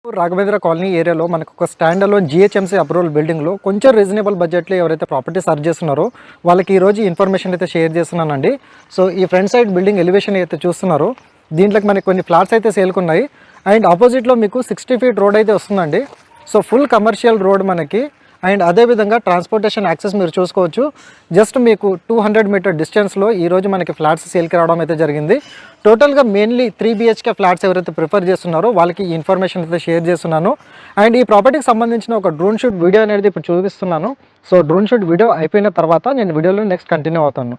Raghavendra colony ఏరియాలో మనకు ఒక స్టాండ్ అలోన్ జిహెచ్ఎంసీ అప్రూవల్ బిల్డింగ్లో కొంచెం రీజనబుల్ బడ్జెట్లో ఎవరైతే ప్రాపర్టీ సర్చ్ చేస్తున్నారో వాళ్ళకి ఈరోజు ఇన్ఫర్మేషన్ అయితే షేర్ చేస్తున్నానండి. సో ఈ ఫ్రంట్ సైడ్ బిల్డింగ్ ఎలివేషన్ అయితే చూస్తున్నారో దీంట్లోకి మనకి కొన్ని ఫ్లాట్స్ అయితే సేల్కున్నాయి. అండ్ ఆపోజిట్లో మీకు 60 ఫీట్ రోడ్ అయితే వస్తుందండి. సో ఫుల్ కమర్షియల్ రోడ్ మనకి. అండ్ అదేవిధంగా ట్రాన్స్పోర్టేషన్ యాక్సెస్ మీరు చూసుకోవచ్చు. జస్ట్ మీకు 200 మీటర్ డిస్టెన్స్లో ఈరోజు మనకి ఫ్లాట్స్ సేల్కి రావడం అయితే జరిగింది. టోటల్గా మెయిన్లీ 3 BHK ఫ్లాట్స్ ఎవరైతే ప్రిఫర్ చేస్తున్నారో వాళ్ళకి ఈ ఇన్ఫర్మేషన్ అయితే షేర్ చేస్తున్నాను. అండ్ ఈ ప్రాపర్టీకి సంబంధించిన ఒక డ్రోన్ షూట్ వీడియో అనేది ఇప్పుడు చూపిస్తున్నాను. సో డ్రోన్ షూట్ వీడియో అయిపోయిన తర్వాత నేను వీడియోలో నెక్స్ట్ కంటిన్యూ అవుతాను.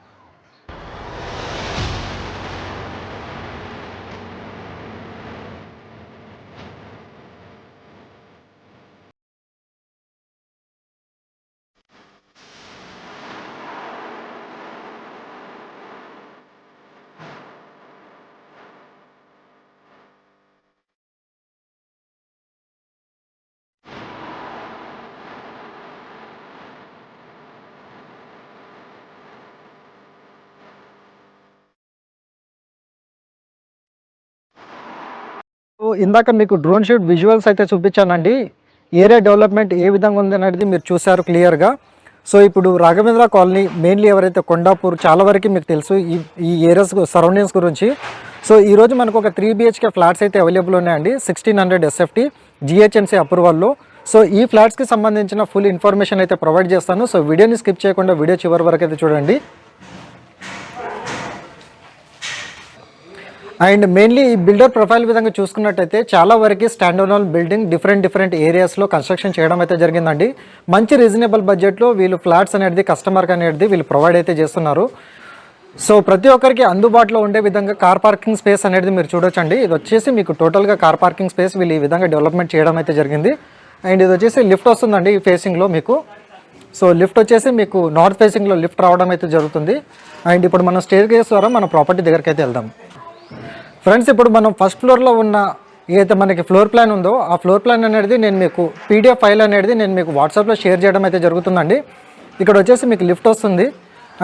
సో ఇందాక మీకు డ్రోన్ షూట్ విజువల్స్ అయితే చూపించానండి. ఏరియా డెవలప్మెంట్ ఏ విధంగా ఉంది అనేది మీరు చూశారు క్లియర్గా. సో ఇప్పుడు రాఘవేంద్ర కాలనీ మెయిన్లీ ఎవరైతే కొండాపూర్ చాలా వరకు మీకు తెలుసు ఈ ఏరియాస్ సరౌండింగ్స్ గురించి. సో ఈరోజు మనకు ఒక 3 BHK ఫ్లాట్స్ అయితే అవైలబుల్ ఉన్నాయండి 1600 SFT జిహెచ్ఎంసీ అప్రూవల్లో. సో ఈ ఫ్లాట్స్కి సంబంధించిన ఫుల్ ఇన్ఫర్మేషన్ అయితే ప్రొవైడ్ చేస్తాను. సో వీడియోని స్కిప్ చేయకుండా వీడియో చివరి వరకు అయితే చూడండి. అండ్ మెయిన్లీ ఈ బిల్డర్ ప్రొఫైల్ విధంగా చూసుకున్నట్టయితే చాలా వరకు స్టాండ్ అలోన్ బిల్డింగ్ డిఫరెంట్ ఏరియాస్లో కన్స్ట్రక్షన్ చేయడం అయితే జరిగిందండి. మంచి రీజనబుల్ బడ్జెట్లో వీళ్ళు ఫ్లాట్స్ అనేది కస్టమర్కి అనేది వీళ్ళు ప్రొవైడ్ అయితే చేస్తున్నారు. సో ప్రతి ఒక్కరికి అందుబాటులో ఉండే విధంగా కార్ పార్కింగ్ స్పేస్ అనేది మీరు చూడొచ్చండి. ఇది వచ్చేసి మీకు టోటల్గా కార్ పార్కింగ్ స్పేస్ వీళ్ళు ఈ విధంగా డెవలప్మెంట్ చేయడం అయితే జరిగింది. అండ్ ఇది వచ్చేసి లిఫ్ట్ వస్తుందండి ఈ ఫేసింగ్లో మీకు. సో లిఫ్ట్ వచ్చేసి మీకు నార్త్ ఫేసింగ్లో లిఫ్ట్ రావడం అయితే జరుగుతుంది. అండ్ ఇప్పుడు మనం స్టేర్ కేస్ ద్వారా మన ప్రాపర్టీ దగ్గరికి అయితే వెళ్దాం. ఫ్రెండ్స్, ఇప్పుడు మనం ఫస్ట్ ఫ్లోర్లో ఉన్న ఏదైతే మనకి ఫ్లోర్ ప్లాన్ ఉందో ఆ ఫ్లోర్ ప్లాన్ అనేది నేను మీకు PDF ఫైల్ అనేది నేను మీకు వాట్సాప్లో షేర్ చేయడం అయితే జరుగుతుందండి. ఇక్కడ వచ్చేసి మీకు లిఫ్ట్ వస్తుంది.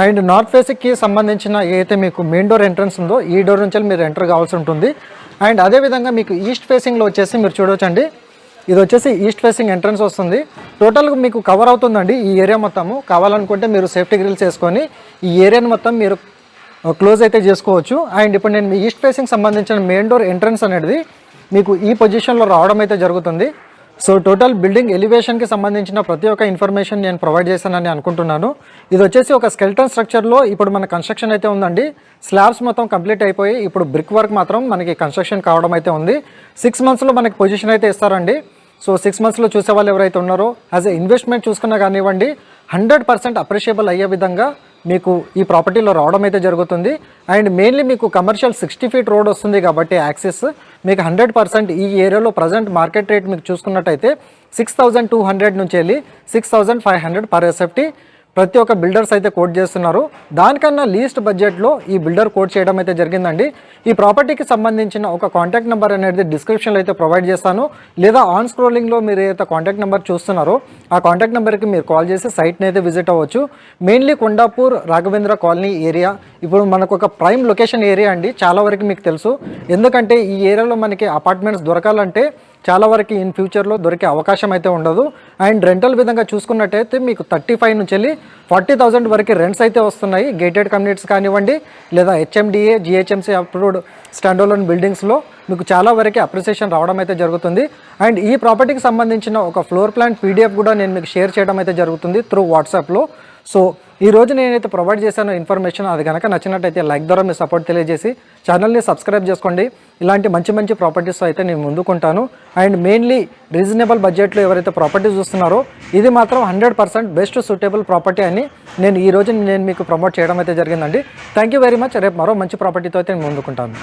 అండ్ నార్త్ ఫేసింగ్కి సంబంధించిన ఏదైతే మీకు మెయిన్ డోర్ ఎంట్రన్స్ ఉందో ఈ డోర్ నుంచి మీరు ఎంటర్ కావాల్సి ఉంటుంది. అండ్ అదేవిధంగా మీకు ఈస్ట్ ఫేసింగ్లో వచ్చేసి మీరు చూడవచ్చండి, ఇది వచ్చేసి ఈస్ట్ ఫేసింగ్ ఎంట్రన్స్ వస్తుంది. టోటల్గా మీకు కవర్ అవుతుందండి ఈ ఏరియా మొత్తము. కావాలనుకుంటే మీరు సేఫ్టీ గ్రిల్స్ వేసుకొని ఈ ఏరియాని మొత్తం మీరు క్లోజ్ అయితే చేసుకోవచ్చు. అండ్ ఇప్పుడు నేను మీ ఈస్ట్ ఫేసింగ్ సంబంధించిన మెయిన్ డోర్ ఎంట్రన్స్ అనేది మీకు ఈ పొజిషన్లో రావడం అయితే జరుగుతుంది. సో టోటల్ బిల్డింగ్ ఎలివేషన్కి సంబంధించిన ప్రతి ఒక్క ఇన్ఫర్మేషన్ నేను ప్రొవైడ్ చేశానని అనుకుంటున్నాను. ఇది వచ్చేసి ఒక స్కెల్టన్ స్ట్రక్చర్లో ఇప్పుడు మన కన్స్ట్రక్షన్ అయితే ఉందండి. స్లాబ్స్ మొత్తం కంప్లీట్ అయిపోయి ఇప్పుడు బ్రిక్ వర్క్ మాత్రం మనకి కన్స్ట్రక్షన్ కావడం అయితే ఉంది. 6 మంత్స్లో మనకి పొజిషన్ అయితే ఇస్తారండి. సో 6 మంత్స్లో చూసే వాళ్ళు ఎవరైతే ఉన్నారో యాజ్ ఎ ఇన్వెస్ట్మెంట్ చూసుకున్నా కానివ్వండి 100% అప్రిషియబుల్ అయ్యే విధంగా మీకు ఈ ప్రాపర్టీలో రావడం అయితే జరుగుతుంది. అండ్ మెయిన్లీ మీకు కమర్షియల్ 60 ఫీట్ రోడ్ వస్తుంది కాబట్టి యాక్సెస్ మీకు 100% ఈ ఏరియాలో ప్రజెంట్ మార్కెట్ రేట్ మీకు చూసుకున్నట్టయితే 6200 నుంచి వెళ్ళి 6500 పర్ SFT ప్రతి ఒక్క బిల్డర్స్ అయితే కోట్ చేస్తున్నారు. దానికన్నా లీస్ట్ బడ్జెట్లో ఈ బిల్డర్ కోట్ చేయడం అయితే జరిగిందండి. ఈ ప్రాపర్టీకి సంబంధించిన ఒక కాంటాక్ట్ నెంబర్ అనేది డిస్క్రిప్షన్లో అయితే ప్రొవైడ్ చేస్తాను, లేదా ఆన్ స్క్రోలింగ్లో మీరు ఏదైతే కాంటాక్ట్ నెంబర్ చూస్తున్నారో ఆ కాంటాక్ట్ నెంబర్కి మీరు కాల్ చేసి సైట్ని అయితే విజిట్ అవ్వచ్చు. Mainly Kondapur Raghavendra colony area ఇప్పుడు మనకు ఒక ప్రైమ్ లొకేషన్ ఏరియా అండి. చాలా వరకు మీకు తెలుసు, ఎందుకంటే ఈ ఏరియాలో మనకి అపార్ట్మెంట్స్ దొరకాలంటే చాలా వరకు ఇన్ ఫ్యూచర్లో దొరికే అవకాశం అయితే ఉండదు. అండ్ రెంటల్ విధంగా చూసుకున్నట్టయితే మీకు 35 నుంచి వెళ్ళి 40,000 వరకు రెంట్స్ అయితే వస్తున్నాయి. గేటెడ్ కమ్యూనిటీస్ కానివ్వండి లేదా HMDA GHMC approved stand alone బిల్డింగ్స్లో మీకు చాలా వరకు అప్రిసియేషన్ రావడం అయితే జరుగుతుంది. అండ్ ఈ ప్రాపర్టీకి సంబంధించిన ఒక ఫ్లోర్ ప్లాన్ PDF కూడా నేను మీకు షేర్ చేయడం అయితే జరుగుతుంది త్రూ వాట్సాప్లో. సో ఈరోజు నేనైతే ప్రొవైడ్ చేశాను ఇన్ఫర్మేషన్, అది కనుక నచ్చినట్టయితే లైక్ ద్వారా మీ సపోర్ట్ తెలియజేసి ఛానల్ని సబ్స్క్రైబ్ చేసుకోండి. ఇలాంటి మంచి ప్రాపర్టీస్ అయితే నేను ముందుకుంటాను. అండ్ మెయిన్లీ రీజనబుల్ బడ్జెట్లో ఎవరైతే ప్రాపర్టీస్ చూస్తున్నారో ఇది మాత్రం 100% బెస్ట్ సూటబుల్ ప్రాపర్టీ అని నేను మీకు ప్రమోట్ చేయడం అయితే జరిగిందండి. Thank you very much. రేపు మరో మంచి ప్రాపర్టీతో అయితే నేను ముందుకుంటాను.